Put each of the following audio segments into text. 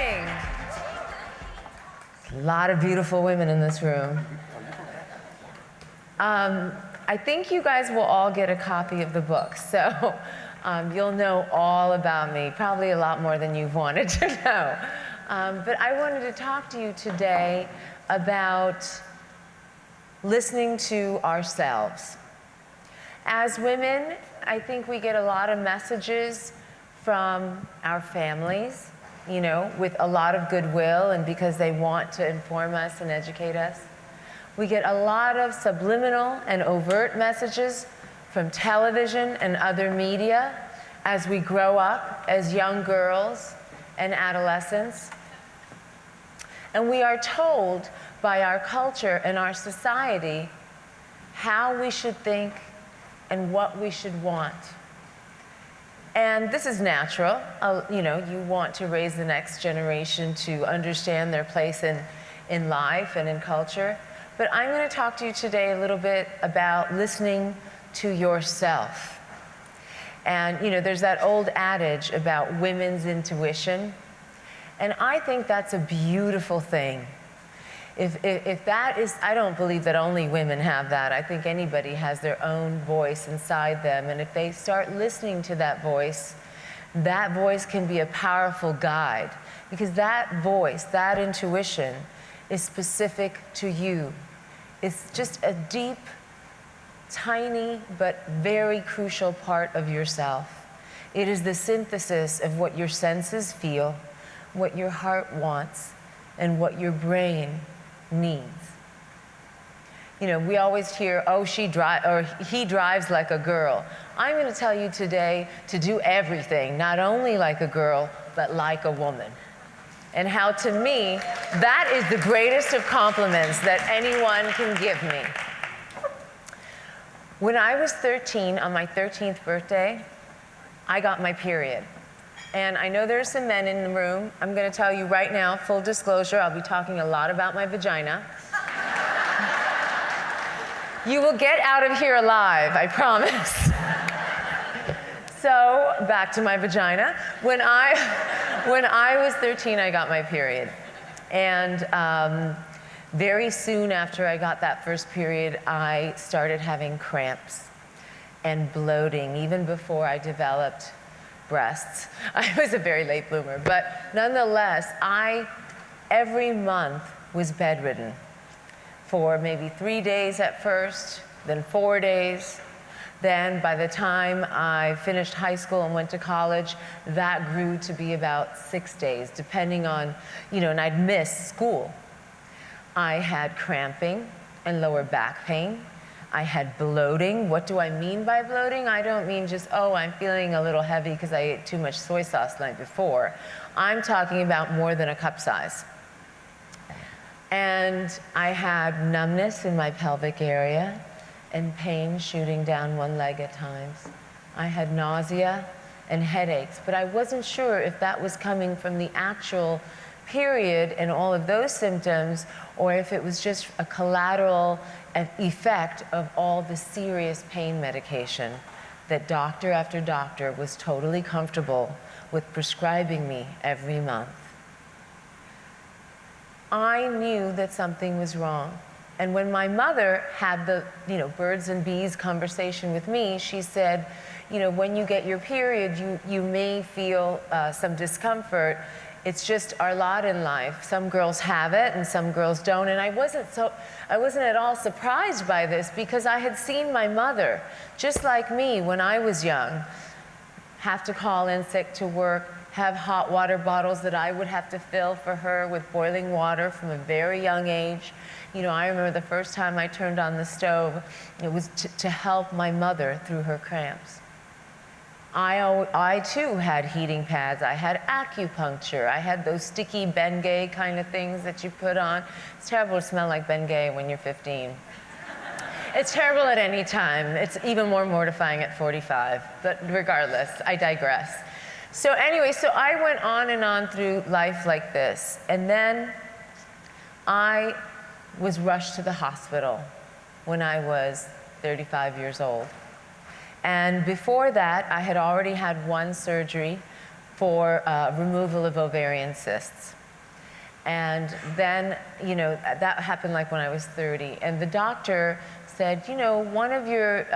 morning. A lot of beautiful women in this room. I think you guys will all get a copy of the book, so you'll know all about me, probably a lot more than you've wanted to know. But I wanted to talk to you today about listening to ourselves. As women, I think we get a lot of messages from our families, you know, with a lot of goodwill and because they want to inform us and educate us. We get a lot of subliminal and overt messages from television and other media as we grow up as young girls and adolescents. And we are told by our culture and our society how we should think and what we should want. And this is natural. You know, you want to raise the next generation to understand their place in life and in culture. But I'm going to talk to you today a little bit about listening to yourself. And, you know, there's that old adage about women's intuition. And I think that's a beautiful thing. If that is, I don't believe that only women have that. I think anybody has their own voice inside them. And if they start listening to that voice can be a powerful guide. Because that voice, that intuition, is specific to you. It's just a deep, tiny, but very crucial part of yourself. It is the synthesis of what your senses feel, what your heart wants, and what your brain needs. You know, we always hear, oh, he drives like a girl. I'm going to tell you today to do everything, not only like a girl, but like a woman. And how, to me, that is the greatest of compliments that anyone can give me. When I was 13, on my 13th birthday, I got my period. And I know there are some men in the room. I'm going to tell you right now, full disclosure, I'll be talking a lot about my vagina. You will get out of here alive, I promise. So, back to my vagina. When I was 13, I got my period. And very soon after I got that first period, I started having cramps and bloating, even before I developed breasts. I was a very late bloomer, but nonetheless, I, every month, was bedridden for maybe 3 days at first, then 4 days. Then by the time I finished high school and went to college, that grew to be about 6 days, depending on, you know, and I'd miss school. I had cramping and lower back pain. I had bloating. What do I mean by bloating? I don't mean just, oh, I'm feeling a little heavy because I ate too much soy sauce the night before. I'm talking about more than a cup size. And I had numbness in my pelvic area and pain shooting down one leg at times. I had nausea and headaches, but I wasn't sure if that was coming from the actual period and all of those symptoms, or if it was just a collateral effect of all the serious pain medication that doctor after doctor was totally comfortable with prescribing me every month. I knew that something was wrong. And when my mother had the, you know, birds and bees conversation with me, she said, you know, when you get your period, you may feel some discomfort. It's just our lot in life. Some girls have it and some girls don't. And I wasn't at all surprised by this because I had seen my mother, just like me when I was young, have to call in sick to work, have hot water bottles that I would have to fill for her with boiling water from a very young age. You know, I remember the first time I turned on the stove, it was to help my mother through her cramps. I too had heating pads. I had acupuncture. I had those sticky Bengay kind of things that you put on. It's terrible to smell like Bengay when you're 15. It's terrible at any time. It's even more mortifying at 45. But regardless, I digress. So anyway, so I went on and on through life like this. And then I was rushed to the hospital when I was 35 years old. And before that, I had already had one surgery for removal of ovarian cysts. And then, that happened like when I was 30. And the doctor said, one of your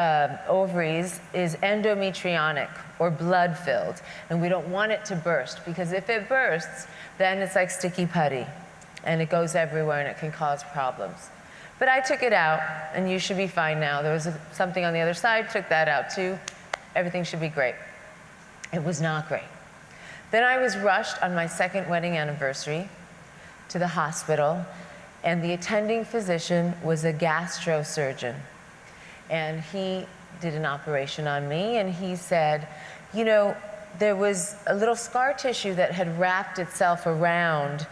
ovaries is endometrionic or blood-filled, and we don't want it to burst, because if it bursts, then it's like sticky putty, and it goes everywhere and it can cause problems. But I took it out, and you should be fine now. There was something on the other side, took that out too. Everything should be great. It was not great. Then I was rushed on my second wedding anniversary to the hospital, and the attending physician was a gastrosurgeon. And he did an operation on me, and he said, there was a little scar tissue that had wrapped itself around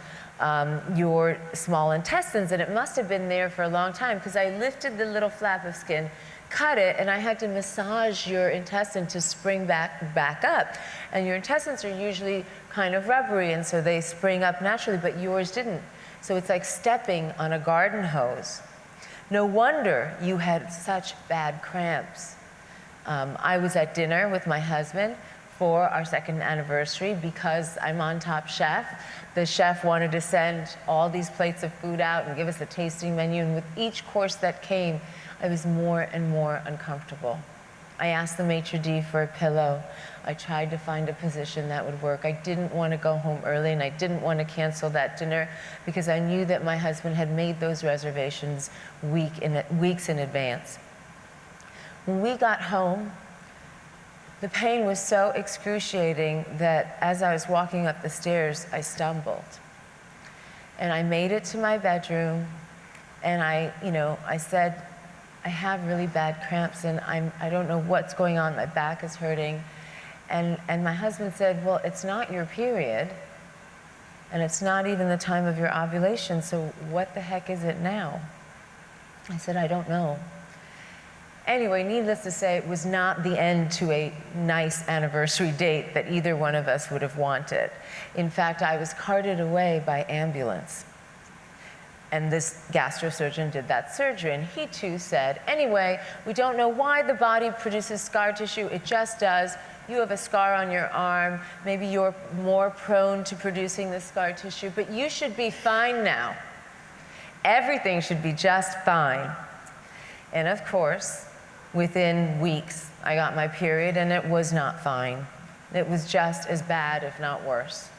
your small intestines, and it must have been there for a long time, because I lifted the little flap of skin, cut it, and I had to massage your intestine to spring back up. And your intestines are usually kind of rubbery, and so they spring up naturally, but yours didn't. So it's like stepping on a garden hose. No wonder you had such bad cramps. I was at dinner with my husband for our second anniversary because I'm on Top Chef. The chef wanted to send all these plates of food out and give us a tasting menu, and with each course that came, I was more and more uncomfortable. I asked the maitre d' for a pillow. I tried to find a position that would work. I didn't want to go home early, and I didn't want to cancel that dinner because I knew that my husband had made those reservations weeks in advance. When we got home, the pain was so excruciating that as I was walking up the stairs, I stumbled. And I made it to my bedroom, and I said, I have really bad cramps, and I don't know what's going on. My back is hurting. And my husband said, well, it's not your period, and it's not even the time of your ovulation, so what the heck is it now? I said, I don't know. Anyway, needless to say, it was not the end to a nice anniversary date that either one of us would have wanted. In fact, I was carted away by ambulance. And this gastrosurgeon did that surgery, and he too said, anyway, we don't know why the body produces scar tissue, it just does. You have a scar on your arm, maybe you're more prone to producing the scar tissue, but you should be fine now. Everything should be just fine. And of course, within weeks, I got my period, and it was not fine. It was just as bad, if not worse.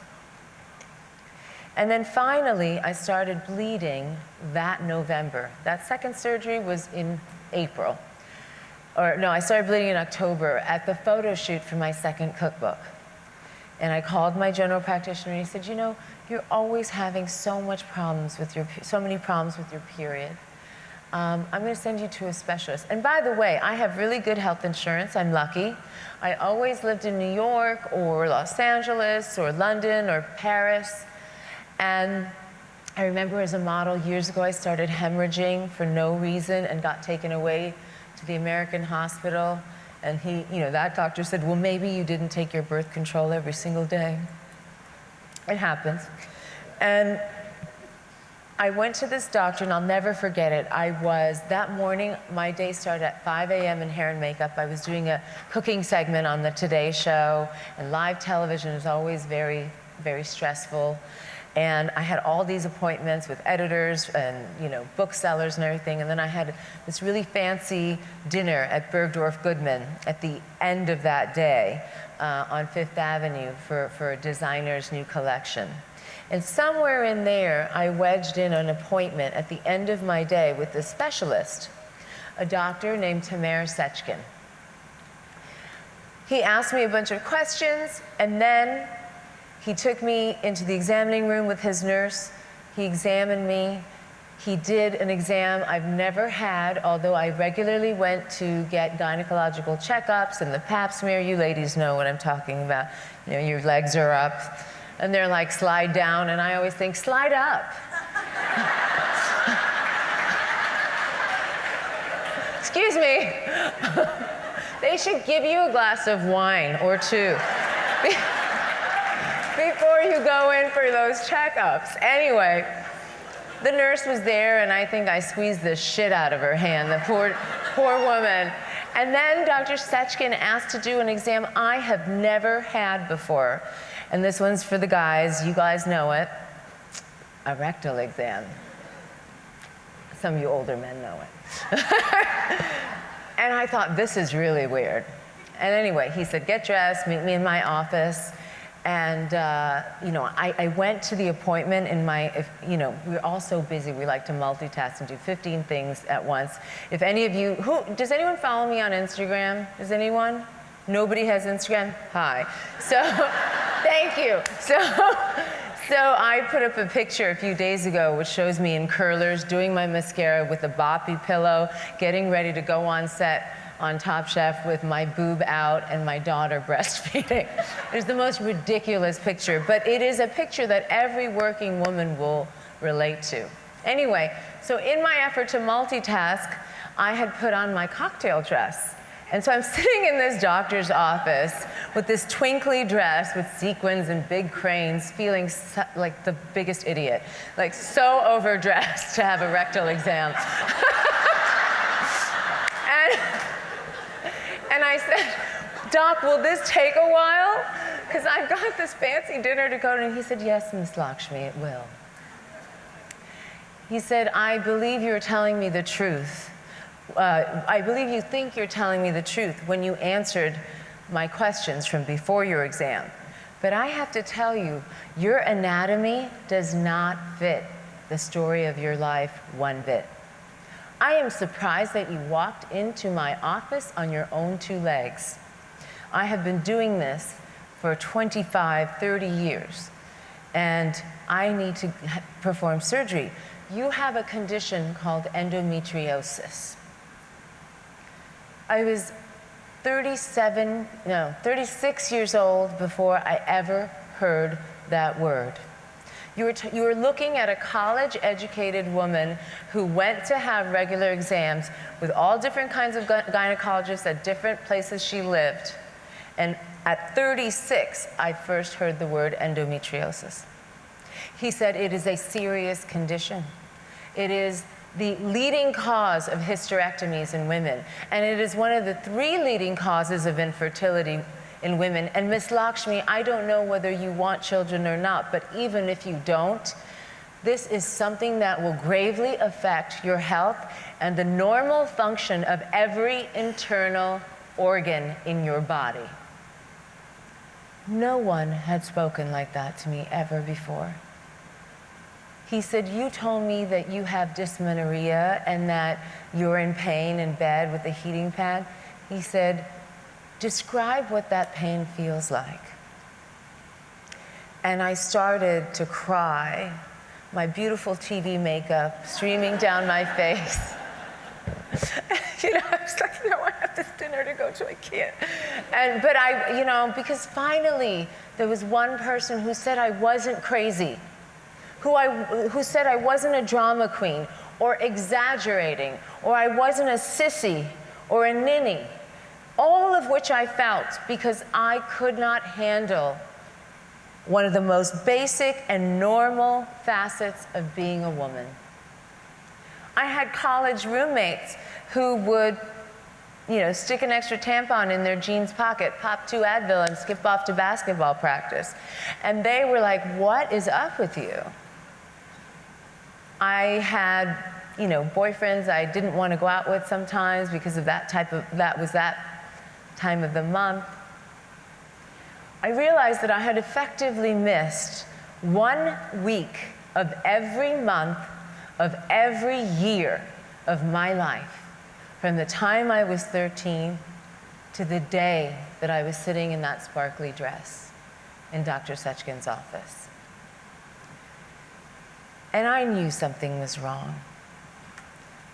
And then finally, I started bleeding that November. That second surgery was in April. Or no, I started bleeding in October at the photo shoot for my second cookbook. And I called my general practitioner, and he said, you're always having so many problems with your period. I'm going to send you to a specialist. And by the way, I have really good health insurance. I'm lucky. I always lived in New York or Los Angeles or London or Paris. And I remember as a model years ago, I started hemorrhaging for no reason and got taken away to the American hospital. And that doctor said, well, maybe you didn't take your birth control every single day. It happens. And I went to this doctor, and I'll never forget it. That morning, my day started at 5 a.m. in hair and makeup. I was doing a cooking segment on the Today Show, and live television is always very, very stressful. And I had all these appointments with editors and booksellers and everything. And then I had this really fancy dinner at Bergdorf Goodman at the end of that day on Fifth Avenue for a designer's new collection. And somewhere in there, I wedged in an appointment at the end of my day with a specialist, a doctor named Tamer Sechkin. He asked me a bunch of questions, and then he took me into the examining room with his nurse. He examined me. He did an exam I've never had, although I regularly went to get gynecological checkups and the pap smear. You ladies know what I'm talking about. Your legs are up, and they're like, slide down, and I always think, slide up. Excuse me. They should give you a glass of wine or two before you go in for those checkups. Anyway, the nurse was there, and I think I squeezed the shit out of her hand, the poor woman. And then Dr. Sechkin asked to do an exam I have never had before. And this one's for the guys. You guys know it. A rectal exam. Some of you older men know it. And I thought, this is really weird. And anyway, he said, get dressed, meet me in my office. And I went to the appointment in we're all so busy, we like to multitask and do 15 things at once. If any of you, does anyone follow me on Instagram? Does anyone? Nobody has Instagram? Hi. So, thank you. So I put up a picture a few days ago which shows me in curlers doing my mascara with a boppy pillow, getting ready to go on set on Top Chef with my boob out and my daughter breastfeeding. It's the most ridiculous picture, but it is a picture that every working woman will relate to. Anyway, so in my effort to multitask, I had put on my cocktail dress. And so I'm sitting in this doctor's office with this twinkly dress with sequins and big cranes, feeling like the biggest idiot, like so overdressed to have a rectal exam. And I said, Doc, will this take a while? Because I've got this fancy dinner to go to. And he said, yes, Miss Lakshmi, it will. He said, I believe you're telling me the truth. I believe you think you're telling me the truth when you answered my questions from before your exam. But I have to tell you, your anatomy does not fit the story of your life one bit. I am surprised that you walked into my office on your own two legs. I have been doing this for 25, 30 years, and I need to perform surgery. You have a condition called endometriosis. I was 36 years old before I ever heard that word. You were looking at a college-educated woman who went to have regular exams with all different kinds of gynecologists at different places she lived. And at 36, I first heard the word endometriosis. He said it is a serious condition. It is the leading cause of hysterectomies in women, and it is one of the 3 leading causes of infertility in women. And Miss Lakshmi, I don't know whether you want children or not, but even if you don't, this is something that will gravely affect your health and the normal function of every internal organ in your body. No one had spoken like that to me ever before. He said, you told me that you have dysmenorrhea and that you're in pain in bed with a heating pad. He said, describe what that pain feels like. And I started to cry, my beautiful TV makeup streaming down my face. I was like, I have this dinner to go to, I can't. But because finally there was one person who said I wasn't crazy, who said I wasn't a drama queen or exaggerating, or I wasn't a sissy or a ninny, all of which I felt because I could not handle one of the most basic and normal facets of being a woman. I had college roommates who would stick an extra tampon in their jeans pocket, pop 2 Advil, and skip off to basketball practice. And they were like, what is up with you? I had, boyfriends I didn't want to go out with sometimes because of that time of the month. I realized that I had effectively missed 1 week of every month of every year of my life, from the time I was 13 to the day that I was sitting in that sparkly dress in Dr. Sechkin's office. And I knew something was wrong.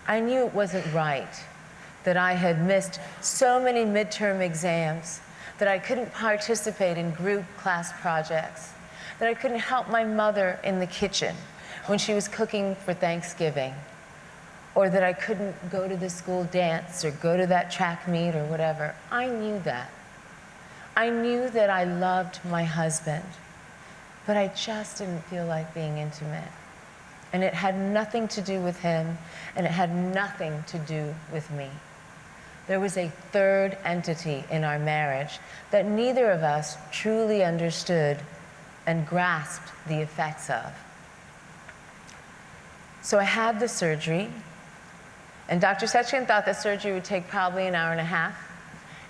I knew it wasn't right that I had missed so many midterm exams, that I couldn't participate in group class projects, that I couldn't help my mother in the kitchen when she was cooking for Thanksgiving, or that I couldn't go to the school dance or go to that track meet or whatever. I knew that. I knew that I loved my husband, but I just didn't feel like being intimate. And it had nothing to do with him, and it had nothing to do with me. There was a third entity in our marriage that neither of us truly understood and grasped the effects of. So I had the surgery, and Dr. Sechin thought the surgery would take probably an hour and a half,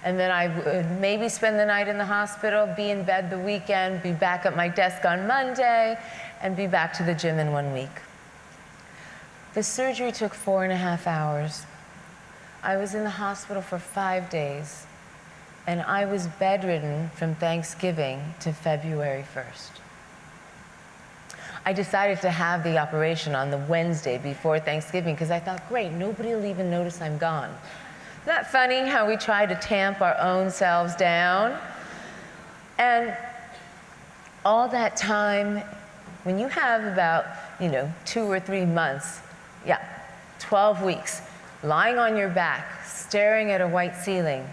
and then I would maybe spend the night in the hospital, be in bed the weekend, be back at my desk on Monday, and be back to the gym in 1 week. The surgery took 4.5 hours. I was in the hospital for 5 days, and I was bedridden from Thanksgiving to February 1st. I decided to have the operation on the Wednesday before Thanksgiving because I thought, great, nobody will even notice I'm gone. Isn't that funny how we try to tamp our own selves down? And all that time, when you have about, 2 or 3 months, 12 weeks, lying on your back, staring at a white ceiling,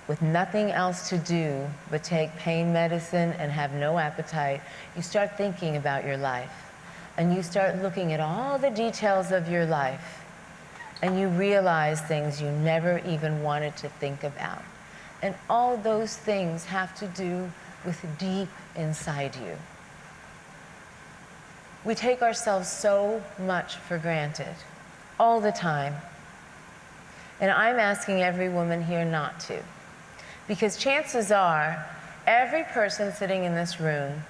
with nothing else to do but take pain medicine and have no appetite, you start thinking about your life. And you start looking at all the details of your life. And you realize things you never even wanted to think about. And all those things have to do with deep inside you. We take ourselves so much for granted, all the time. And I'm asking every woman here not to. Because chances are, every person sitting in this room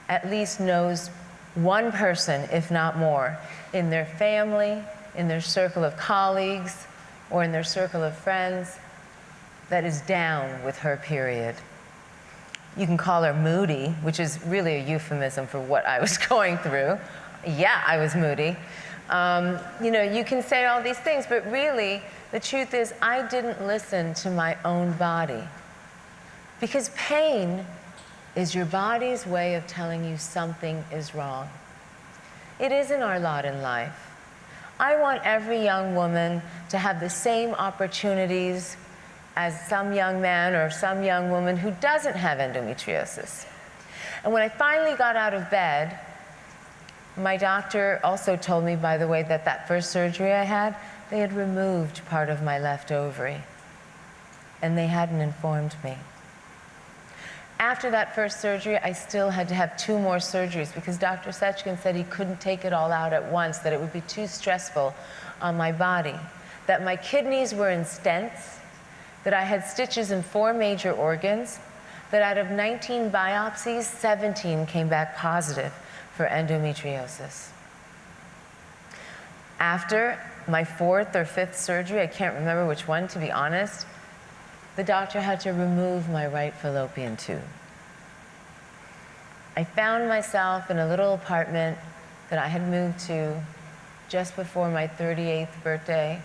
at least knows one person, if not more, in their family, in their circle of colleagues, or in their circle of friends, that is down with her period. You can call her moody, which is really a euphemism for what I was going through. Yeah, I was moody. You can say all these things, but really, the truth is, I didn't listen to my own body. Because pain is your body's way of telling you something is wrong. It isn't our lot in life. I want every young woman to have the same opportunities as some young man or some young woman who doesn't have endometriosis. And when I finally got out of bed, my doctor also told me, by the way, that first surgery I had, they had removed part of my left ovary, and they hadn't informed me. After that first surgery, I still had to have 2 more surgeries because Dr. Sechin said he couldn't take it all out at once, that it would be too stressful on my body, that my kidneys were in stents, that I had stitches in 4 major organs, that out of 19 biopsies, 17 came back positive for endometriosis. After my 4th or 5th surgery, I can't remember which one, to be honest, the doctor had to remove my right fallopian tube. I found myself in a little apartment that I had moved to just before my 38th birthday,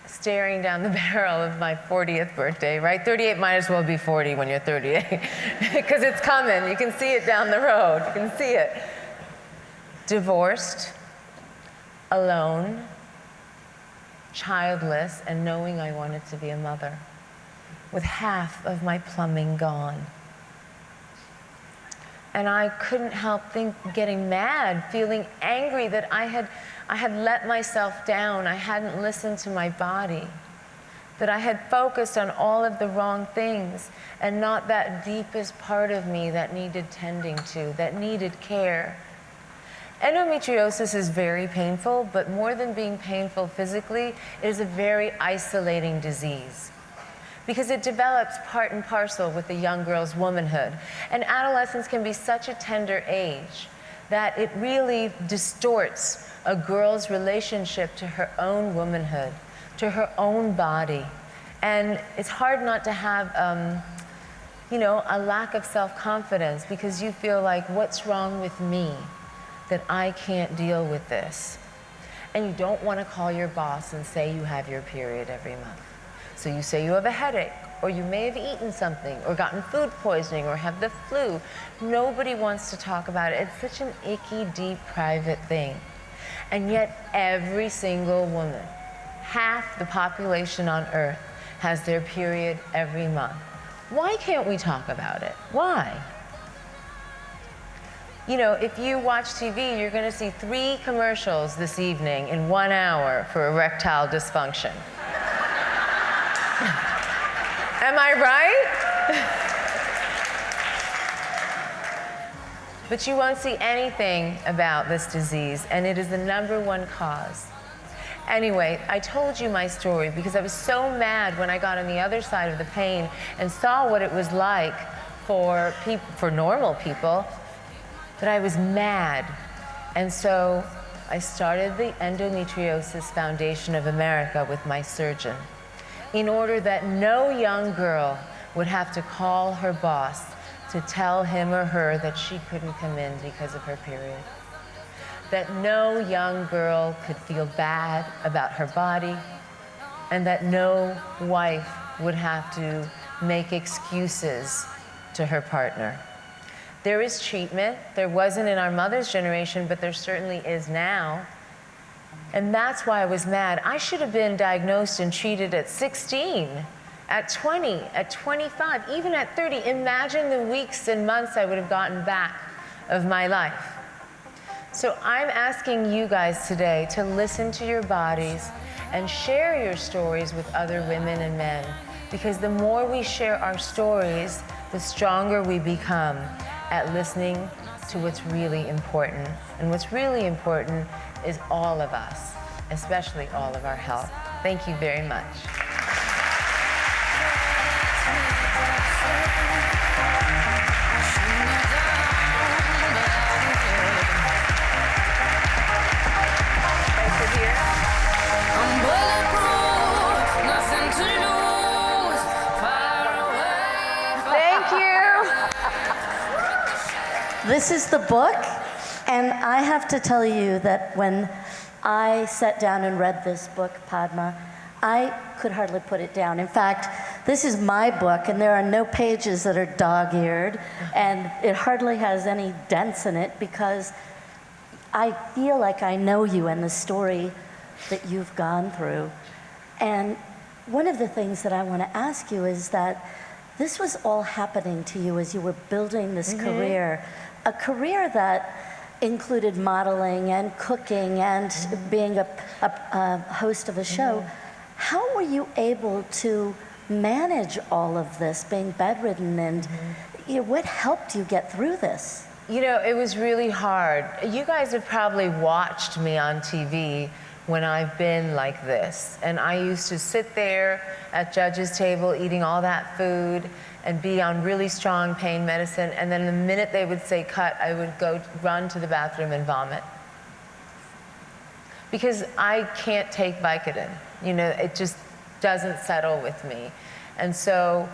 staring down the barrel of my 40th birthday, right? 38 might as well be 40 when you're 38, because it's coming. You can see it down the road. You can see it. Divorced, alone, childless, and knowing I wanted to be a mother, with half of my plumbing gone. And I couldn't help getting mad, feeling angry that I had let myself down. I hadn't listened to my body, that I had focused on all of the wrong things and not that deepest part of me that needed tending to, that needed care. Endometriosis is very painful, but more than being painful physically, it is a very isolating disease because it develops part and parcel with a young girl's womanhood. And adolescence can be such a tender age that it really distorts a girl's relationship to her own womanhood, to her own body. And it's hard not to have a lack of self-confidence because you feel like, what's wrong with me that I can't deal with this? And you don't want to call your boss and say you have your period every month. So you say you have a headache, or you may have eaten something, or gotten food poisoning, or have the flu. Nobody wants to talk about it. It's such an icky, deep, private thing. And yet every single woman, half the population on Earth, has their period every month. Why can't we talk about it? Why? If you watch TV, you're going to see 3 commercials this evening in 1 hour for erectile dysfunction. Am I right? But you won't see anything about this disease, and it is the #1 cause. Anyway, I told you my story because I was so mad when I got on the other side of the pain and saw what it was like for normal people, that I was mad. And so I started the Endometriosis Foundation of America with my surgeon, in order that no young girl would have to call her boss to tell him or her that she couldn't come in because of her period. That no young girl could feel bad about her body, and that no wife would have to make excuses to her partner. There is treatment. There wasn't in our mother's generation, but there certainly is now. And that's why I was mad. I should have been diagnosed and treated at 16, at 20, at 25, even at 30. Imagine the weeks and months I would have gotten back of my life. So I'm asking you guys today to listen to your bodies and share your stories with other women and men, because the more we share our stories, the stronger we become at listening to what's really important. And what's really important is all of us, especially all of our health. Thank you very much. This is the book, and I have to tell you that when I sat down and read this book, Padma, I could hardly put it down. In fact, this is my book, and there are no pages that are dog-eared, and it hardly has any dents in it, because I feel like I know you and the story that you've gone through. And one of the things that I want to ask you is that this was all happening to you as you were building this career, a career that included modeling and cooking and being a host of a show. How were you able to manage all of this, being bedridden, and what helped you get through this? You know, it was really hard. You guys have probably watched me on TV when I've been like this. And I used to sit there at judges' table eating all that food and be on really strong pain medicine. And then the minute they would say cut, I would go run to the bathroom and vomit. Because I can't take Vicodin. You know, it just doesn't settle with me. And so,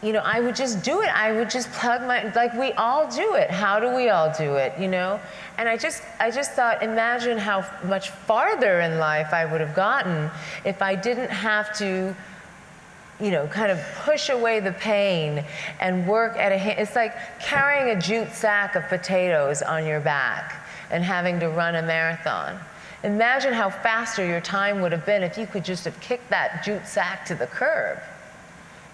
you know, I would just do it. I would just plug my, like we all do it. How do we all do it, you know? And I just thought, imagine how much farther in life I would have gotten if I didn't have to, you know, kind of push away the pain and work at it's like carrying a jute sack of potatoes on your back and having to run a marathon. Imagine how faster your time would have been if you could just have kicked that jute sack to the curb.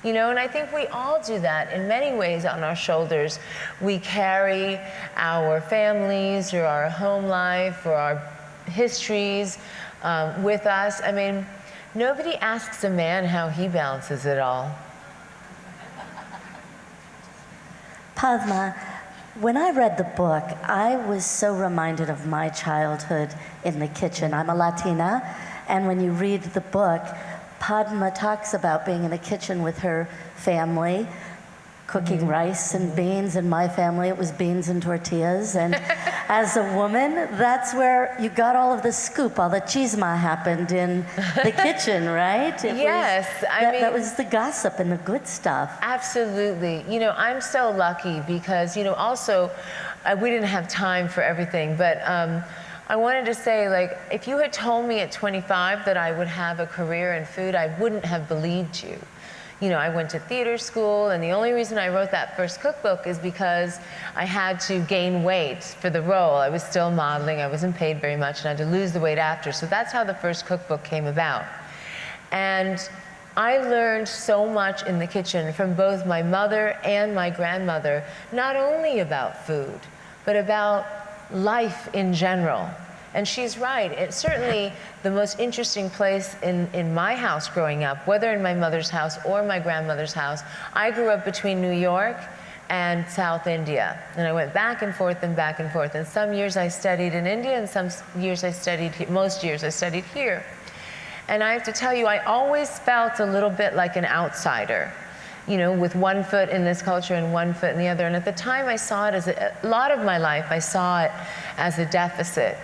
You know, and I think we all do that in many ways on our shoulders. We carry our families or our home life or our histories with us. I mean, nobody asks a man how he balances it all. Padma, when I read the book, I was so reminded of my childhood in the kitchen. I'm a Latina, and when you read the book, Padma talks about being in the kitchen with her family, cooking rice and beans. In my family, it was beans and tortillas. And as a woman, that's where you got all of the scoop. All the chisma happened in the kitchen, right? Yes. I mean, that was the gossip and the good stuff. Absolutely. You know, I'm so lucky because, you know, also, we didn't have time for everything, but I wanted to say, like, if you had told me at 25 that I would have a career in food, I wouldn't have believed you. You know, I went to theater school, and the only reason I wrote that first cookbook is because I had to gain weight for the role. I was still modeling, I wasn't paid very much, and I had to lose the weight after. So that's how the first cookbook came about. And I learned so much in the kitchen from both my mother and my grandmother, not only about food, but about life in general. And she's right. It's certainly the most interesting place in my house growing up, whether in my mother's house or my grandmother's house. I grew up between New York and South India. And I went back and forth and back and forth. And some years I studied in India, and some years I studied, most years I studied here. And I have to tell you, I always felt a little bit like an outsider, you know, with one foot in this culture and one foot in the other. And at the time I saw it as a lot of my life, I saw it as a deficit.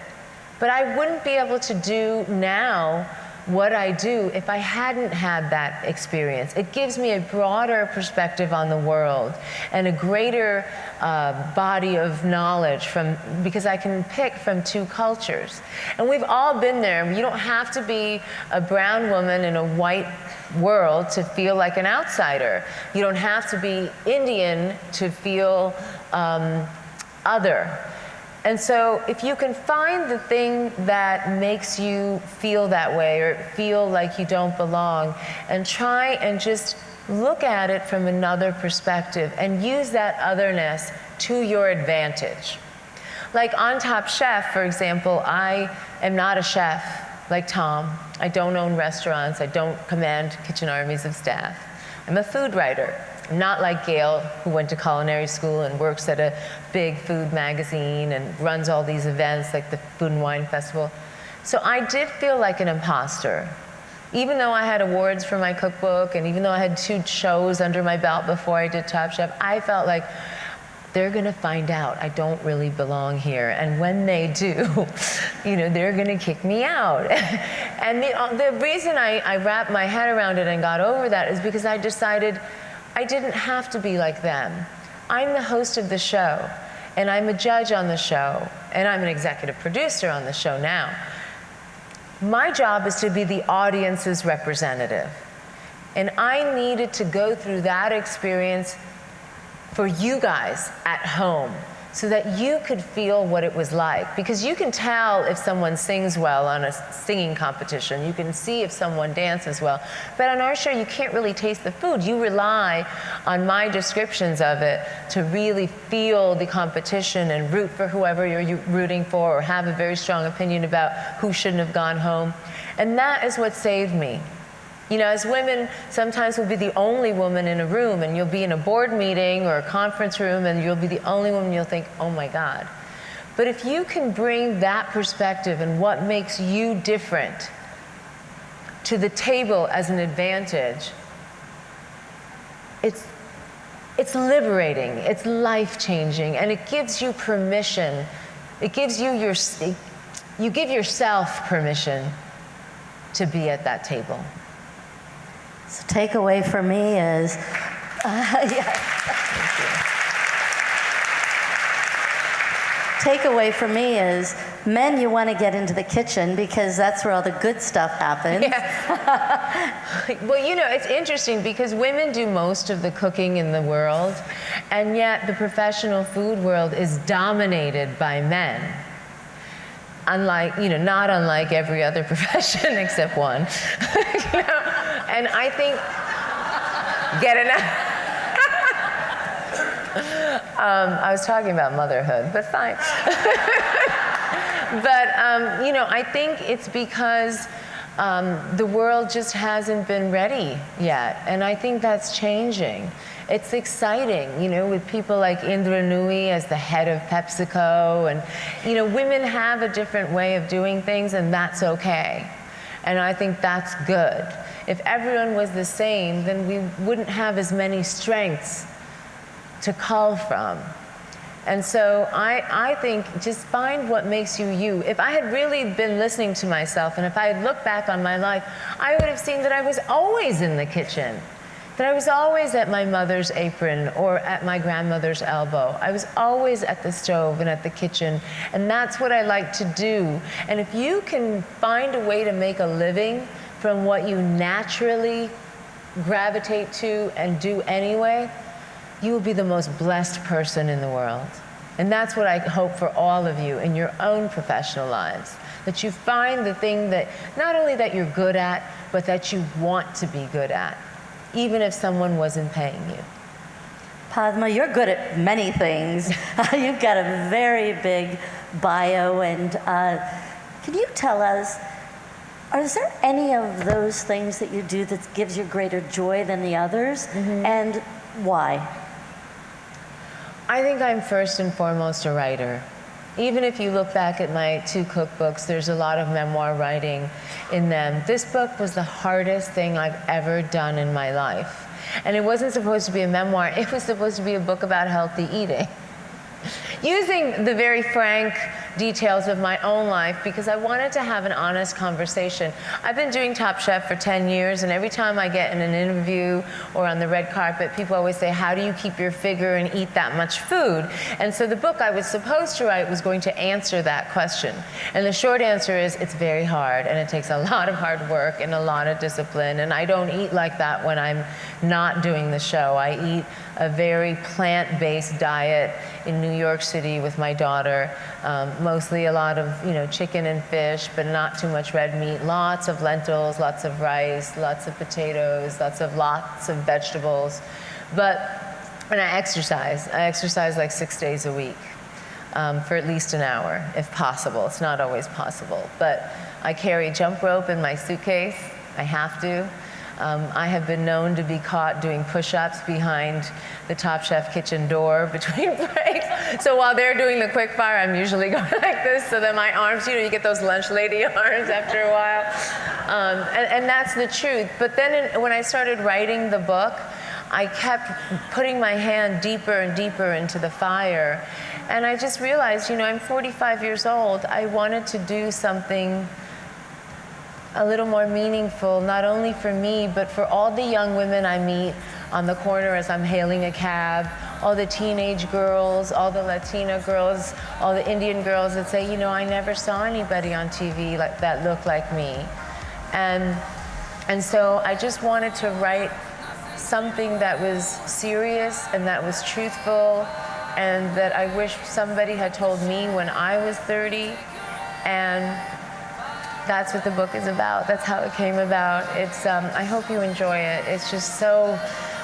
But I wouldn't be able to do now what I do if I hadn't had that experience. It gives me a broader perspective on the world and a greater body of knowledge because I can pick from two cultures. And we've all been there. You don't have to be a brown woman in a white world to feel like an outsider. You don't have to be Indian to feel other. And so if you can find the thing that makes you feel that way or feel like you don't belong, and try and just look at it from another perspective and use that otherness to your advantage. Like on Top Chef, for example, I am not a chef like Tom. I don't own restaurants. I don't command kitchen armies of staff. I'm a food writer. I'm not like Gail, who went to culinary school and works at a big food magazine and runs all these events like the Food and Wine Festival. So I did feel like an imposter. Even though I had awards for my cookbook, and even though I had 2 shows under my belt before I did Top Chef, I felt like they're gonna find out I don't really belong here. And when they do, you know, they're gonna kick me out. And the reason I wrapped my head around it and got over that is because I decided I didn't have to be like them. I'm the host of the show, and I'm a judge on the show, and I'm an executive producer on the show now. My job is to be the audience's representative. And I needed to go through that experience for you guys at home so that you could feel what it was like. Because you can tell if someone sings well on a singing competition. You can see if someone dances well. But on our show, you can't really taste the food. You rely on my descriptions of it to really feel the competition and root for whoever you're rooting for, or have a very strong opinion about who shouldn't have gone home. And that is what saved me. You know, as women, sometimes we'll be the only woman in a room, and you'll be in a board meeting or a conference room, and you'll be the only woman, you'll think, oh my God. But if you can bring that perspective and what makes you different to the table as an advantage, it's liberating, it's life-changing, and it gives you permission. It gives you you give yourself permission to be at that table. So takeaway for me is, takeaway for me is, men, you want to get into the kitchen because that's where all the good stuff happens. Yeah. Well, you know, it's interesting because women do most of the cooking in the world, and yet the professional food world is dominated by men. Unlike, you know, not unlike every other profession except one. You know? And I think, get it now? I was talking about motherhood, but fine. But, you know, I think it's because the world just hasn't been ready yet. And I think that's changing. It's exciting, you know, with people like Indra Nooyi as the head of PepsiCo. And, you know, women have a different way of doing things, and that's okay. And I think that's good. If everyone was the same, then we wouldn't have as many strengths to cull from. And so I think just find what makes you you. If I had really been listening to myself, and if I had looked back on my life, I would have seen that I was always in the kitchen, that I was always at my mother's apron or at my grandmother's elbow. I was always at the stove and at the kitchen, and that's what I like to do. And if you can find a way to make a living from what you naturally gravitate to and do anyway, you will be the most blessed person in the world. And that's what I hope for all of you in your own professional lives, that you find the thing that, not only that you're good at, but that you want to be good at, even if someone wasn't paying you. Padma, you're good at many things. You've got a very big bio, and can you tell us, is there any of those things that you do that gives you greater joy than the others, and why? I think I'm first and foremost a writer. Even if you look back at my 2 cookbooks, there's a lot of memoir writing in them. This book was the hardest thing I've ever done in my life. And it wasn't supposed to be a memoir, it was supposed to be a book about healthy eating. Using the very frank details of my own life because I wanted to have an honest conversation. I've been doing Top Chef for 10 years, and every time I get in an interview or on the red carpet, people always say, how do you keep your figure and eat that much food? And so the book I was supposed to write was going to answer that question. And the short answer is, it's very hard, and it takes a lot of hard work and a lot of discipline, and I don't eat like that when I'm not doing the show. I eat a very plant-based diet in New York City with my daughter. Mostly a lot of chicken and fish, but not too much red meat. Lots of lentils, lots of rice, lots of potatoes, lots of vegetables. And I exercise. I exercise like 6 days a week for at least an hour, if possible. It's not always possible, but I carry jump rope in my suitcase. I have to. I have been known to be caught doing push-ups behind the Top Chef kitchen door between breaks. So while they're doing the quick fire, I'm usually going like this, so that my arms, you get those lunch lady arms after a while. And that's the truth. But then when I started writing the book, I kept putting my hand deeper and deeper into the fire. And I just realized, I'm 45 years old. I wanted to do something a little more meaningful, not only for me, but for all the young women I meet on the corner as I'm hailing a cab, all the teenage girls, all the Latina girls, all the Indian girls that say, I never saw anybody on TV that looked like me. And so I just wanted to write something that was serious and that was truthful and that I wish somebody had told me when I was 30. And that's what the book is about. That's how it came about. It's, I hope you enjoy it. It's just so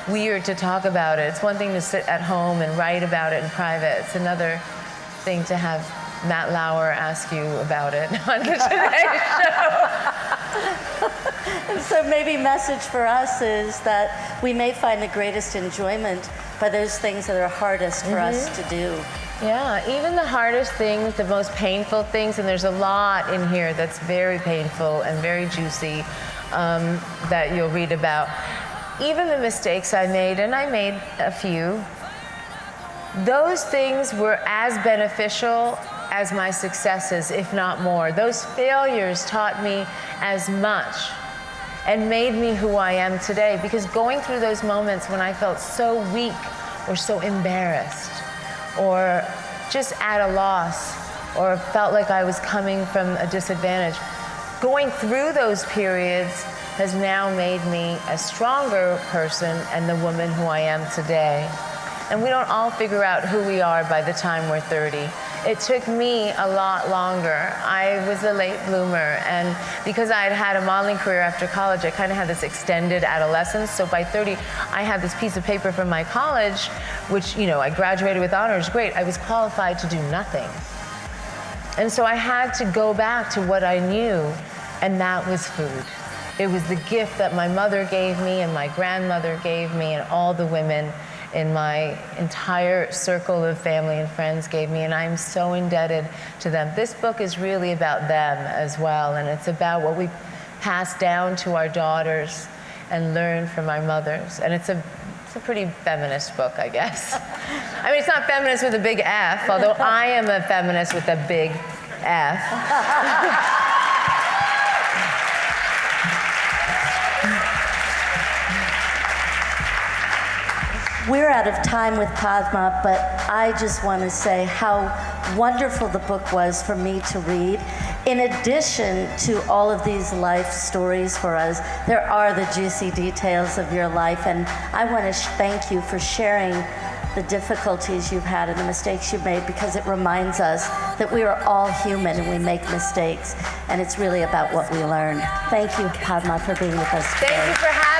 weird to talk about it. It's one thing to sit at home and write about it in private. It's another thing to have Matt Lauer ask you about it on the Today Show. So maybe message for us is that we may find the greatest enjoyment by those things that are hardest for us to do. Yeah, even the hardest things, the most painful things, and there's a lot in here that's very painful and very juicy that you'll read about. Even the mistakes I made, and I made a few, those things were as beneficial as my successes, if not more. Those failures taught me as much and made me who I am today, because going through those moments when I felt so weak or so embarrassed or just at a loss or felt like I was coming from a disadvantage, going through those periods has now made me a stronger person and the woman who I am today. And we don't all figure out who we are by the time we're 30. It took me a lot longer. I was a late bloomer, and because I had had a modeling career after college, I kind of had this extended adolescence. So by 30, I had this piece of paper from my college, which, I graduated with honors, great. I was qualified to do nothing. And so I had to go back to what I knew, and that was food. It was the gift that my mother gave me and my grandmother gave me and all the women in my entire circle of family and friends gave me, and I'm so indebted to them. This book is really about them as well, and it's about what we pass down to our daughters and learn from our mothers. And it's a pretty feminist book, I guess. I mean, it's not feminist with a big F, although I am a feminist with a big F. We're out of time with Padma, but I just want to say how wonderful the book was for me to read. In addition to all of these life stories for us, there are the juicy details of your life, and I want to thank you for sharing the difficulties you've had and the mistakes you've made, because it reminds us that we are all human and we make mistakes, and it's really about what we learn. Thank you, Padma, for being with us today. Thank you for having me.